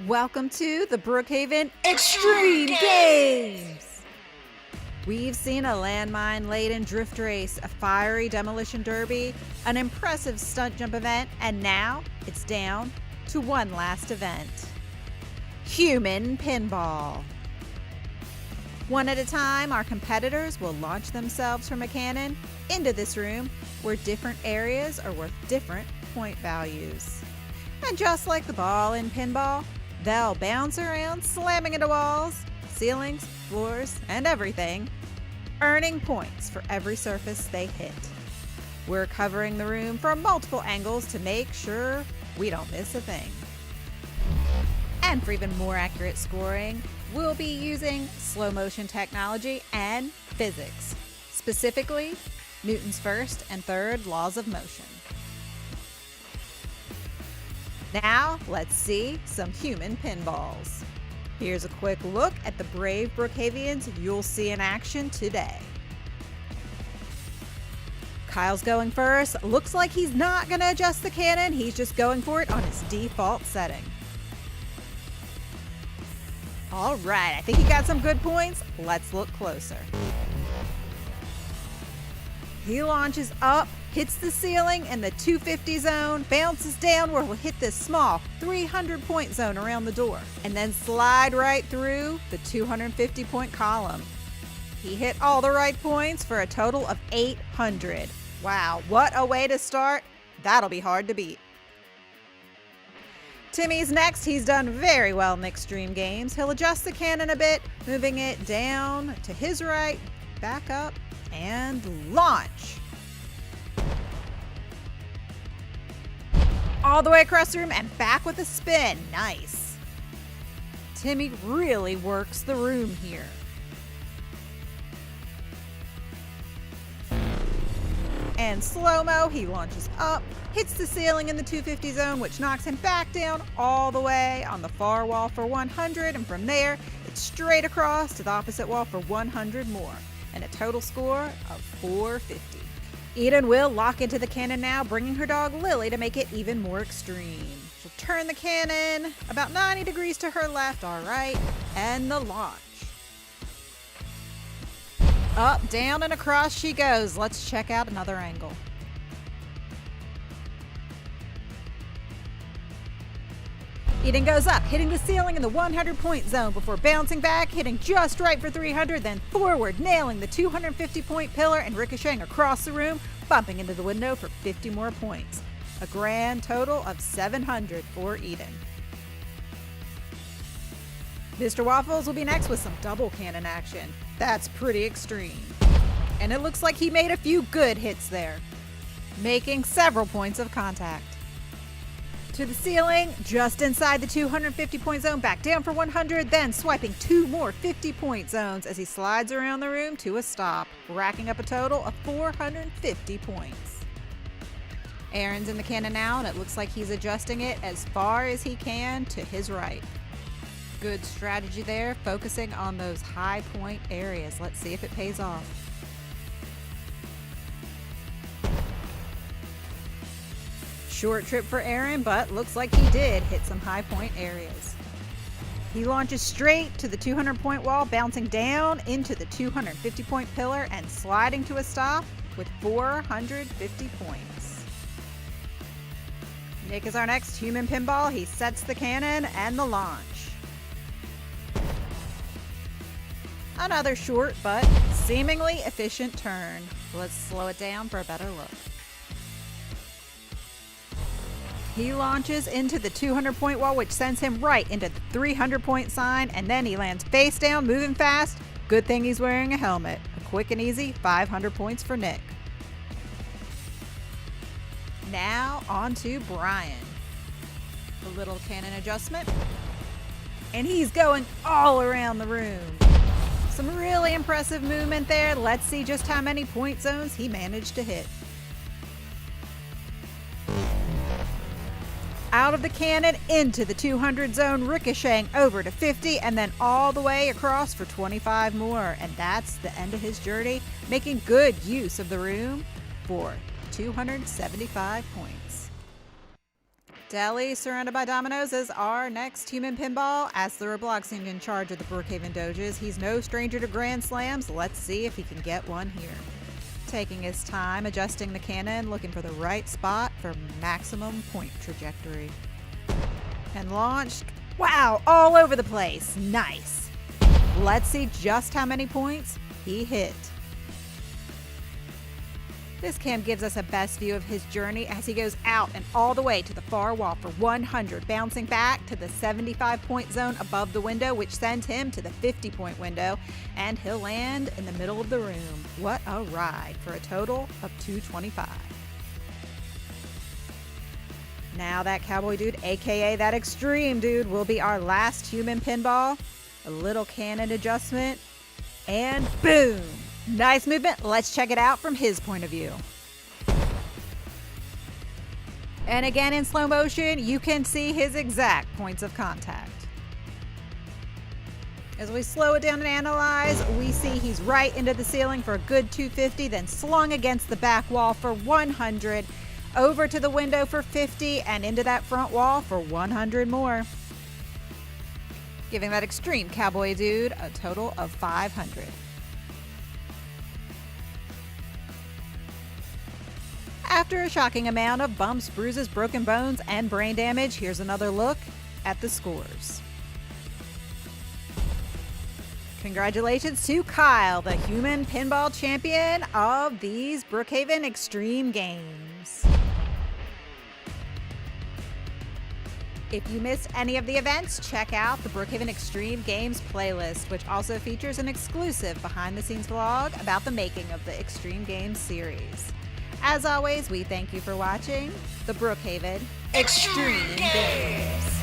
Welcome to the Brookhaven Extreme Games! We've seen a landmine-laden drift race, a fiery demolition derby, an impressive stunt jump event, and now it's down to one last event. Human Pinball. One at a time, our competitors will launch themselves from a cannon into this room where different areas are worth different point values. And just like the ball in pinball, they'll bounce around, slamming into walls, ceilings, floors, and everything, earning points for every surface they hit. We're covering the room from multiple angles to make sure we don't miss a thing. And for even more accurate scoring, we'll be using slow motion technology and physics, specifically Newton's first and third laws of motion. Now, let's see some human pinballs. Here's a quick look at the brave Brookhavians you'll see in action today. Kyle's going first. Looks like he's not going to adjust the cannon. He's just going for it on its default setting. All right, I think he got some good points. Let's look closer. He launches up, hits the ceiling in the 250 zone, bounces down where we'll hit this small 300 point zone around the door, and then slide right through the 250 point column. He hit all the right points for a total of 800. Wow, what a way to start. That'll be hard to beat. Timmy's next. He's done very well in Extreme Games. He'll adjust the cannon a bit, moving it down to his right, back up, and launch. All the way across the room and back with a spin. Nice. Timmy really works the room here. And slow-mo, he launches up, hits the ceiling in the 250 zone, which knocks him back down all the way on the far wall for 100, and from there, it's straight across to the opposite wall for 100 more, and a total score of 450. Eden will lock into the cannon now, bringing her dog Lily to make it even more extreme. She'll turn the cannon about 90 degrees to her left, all right, and the launch. Up, down, and across she goes. Let's check out another angle. Eden goes up, hitting the ceiling in the 100 point zone before bouncing back, hitting just right for 300, then forward, nailing the 250 point pillar and ricocheting across the room, bumping into the window for 50 more points. A grand total of 700 for Eden. Mr. Waffles will be next with some double cannon action. That's pretty extreme. And it looks like he made a few good hits there, making several points of contact. To the ceiling, just inside the 250 point zone, back down for 100, then swiping two more 50 point zones as he slides around the room to a stop, racking up a total of 450 points. Aaron's in the cannon now, and it looks like he's adjusting it as far as he can to his right. Good strategy there, focusing on those high point areas. Let's see if it pays off. Short trip for Aaron, but looks like he did hit some high point areas. He launches straight to the 200 point wall, bouncing down into the 250 point pillar and sliding to a stop with 450 points. Nick is our next human pinball. He sets the cannon and the launch. Another short but seemingly efficient turn. Let's slow it down for a better look. He launches into the 200 point wall, which sends him right into the 300 point sign, and then he lands face down, moving fast. Good thing he's wearing a helmet. A quick and easy 500 points for Nick. Now on to Brian. A little cannon adjustment. And he's going all around the room. Some really impressive movement there. Let's see just how many point zones he managed to hit. Out of the cannon into the 200 zone, ricocheting over to 50, and then all the way across for 25 more. And that's the end of his journey, making good use of the room for 275 points. Deli, surrounded by dominoes, is our next human pinball. As the Robloxian in charge of the Brookhaven Doges, he's no stranger to Grand Slams. Let's see if he can get one here. Taking his time, adjusting the cannon, looking for the right spot for maximum point trajectory. And launched. Wow, all over the place. Nice. Let's see just how many points he hit. This cam gives us a best view of his journey as he goes out and all the way to the far wall for 100, bouncing back to the 75-point zone above the window, which sends him to the 50-point window, and he'll land in the middle of the room. What a ride for a total of 225. Now that cowboy dude, aka that extreme dude, will be our last human pinball. A little cannon adjustment, and boom! Nice movement. Let's check it out from his point of view. And again in slow motion, you can see his exact points of contact. As we slow it down and analyze, we see he's right into the ceiling for a good 250, then slung against the back wall for 100, over to the window for 50, and into that front wall for 100 more. Giving that extreme cowboy dude a total of 500. After a shocking amount of bumps, bruises, broken bones, and brain damage, here's another look at the scores. Congratulations to Kyle, the human pinball champion of these Brookhaven Extreme Games. If you missed any of the events, check out the Brookhaven Extreme Games playlist, which also features an exclusive behind-the-scenes vlog about the making of the Extreme Games series. As always, we thank you for watching the Brookhaven Extreme Games.